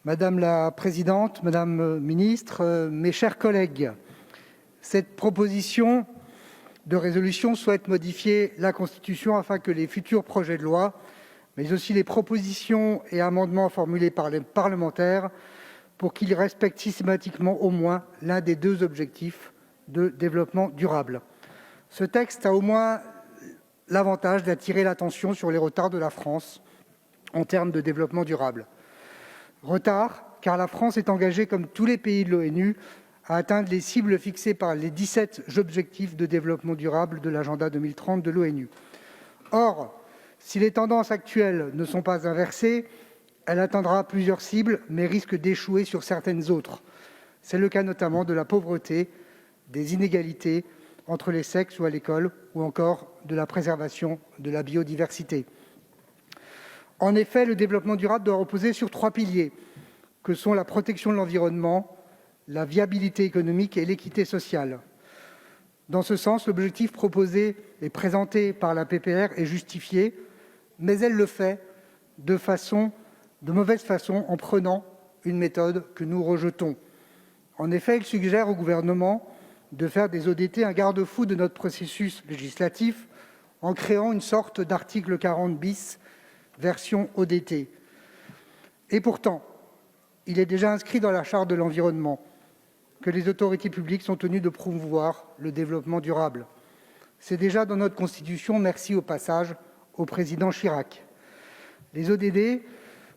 Madame la présidente, madame la ministre, mes chers collègues, cette proposition de résolution souhaite modifier la Constitution afin que les futurs projets de loi, mais aussi les propositions et amendements formulés par les parlementaires, pour qu'ils respectent systématiquement au moins l'un des deux objectifs de développement durable. Ce texte a au moins l'avantage d'attirer l'attention sur les retards de la France en termes de développement durable. Retard, car la France est engagée, comme tous les pays de l'ONU, à atteindre les cibles fixées par les 17 objectifs de développement durable de l'agenda 2030 de l'ONU. Or, si les tendances actuelles ne sont pas inversées, elle atteindra plusieurs cibles, mais risque d'échouer sur certaines autres. C'est le cas notamment de la pauvreté, des inégalités entre les sexes ou à l'école, ou encore de la préservation de la biodiversité. En effet, le développement durable doit reposer sur 3 piliers, que sont la protection de l'environnement, la viabilité économique et l'équité sociale. Dans ce sens, l'objectif proposé et présenté par la PPR est justifié, mais elle le fait de mauvaise façon en prenant une méthode que nous rejetons. En effet, il suggère au gouvernement de faire des ODD un garde-fou de notre processus législatif en créant une sorte d'article 40 bis version ODD. Et pourtant, il est déjà inscrit dans la Charte de l'environnement que les autorités publiques sont tenues de promouvoir le développement durable. C'est déjà dans notre Constitution, merci au passage au président Chirac. Les ODD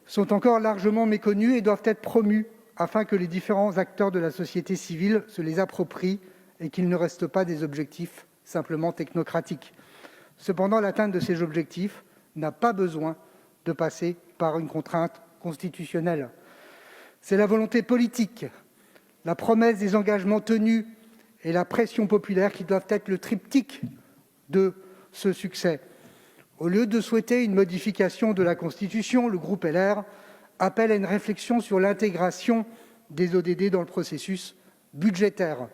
sont encore largement méconnus et doivent être promus afin que les différents acteurs de la société civile se les approprient et qu'ils ne restent pas des objectifs simplement technocratiques. Cependant, l'atteinte de ces objectifs n'a pas besoin de passer par une contrainte constitutionnelle. C'est la volonté politique, la promesse des engagements tenus et la pression populaire qui doivent être le triptyque de ce succès. Au lieu de souhaiter une modification de la Constitution, le groupe LR appelle à une réflexion sur l'intégration des ODD dans le processus budgétaire.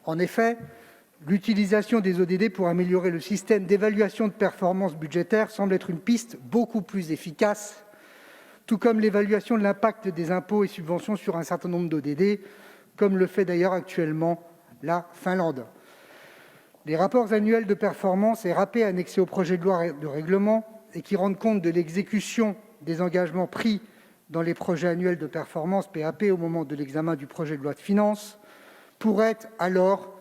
En effet, l'utilisation des ODD pour améliorer le système d'évaluation de performance budgétaire semble être une piste beaucoup plus efficace, tout comme l'évaluation de l'impact des impôts et subventions sur un certain nombre d'ODD, comme le fait d'ailleurs actuellement la Finlande. Les rapports annuels de performance et RAP annexés au projet de loi de règlement et qui rendent compte de l'exécution des engagements pris dans les projets annuels de performance PAP au moment de l'examen du projet de loi de finances pourraient alors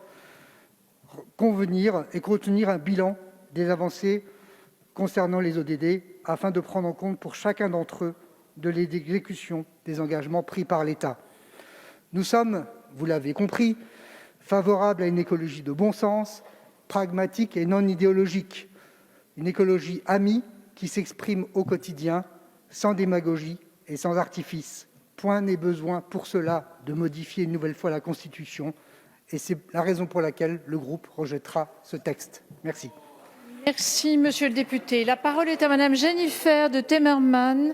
convenir et contenir un bilan des avancées concernant les ODD afin de prendre en compte pour chacun d'entre eux de l'exécution des engagements pris par l'État. Nous sommes, vous l'avez compris, favorables à une écologie de bon sens, pragmatique et non idéologique, une écologie amie qui s'exprime au quotidien, sans démagogie et sans artifice. Point n'est besoin pour cela de modifier une nouvelle fois la Constitution, et c'est la raison pour laquelle le groupe rejettera ce texte. Merci. Merci, monsieur le député. La parole est à madame Jennifer de Temmerman,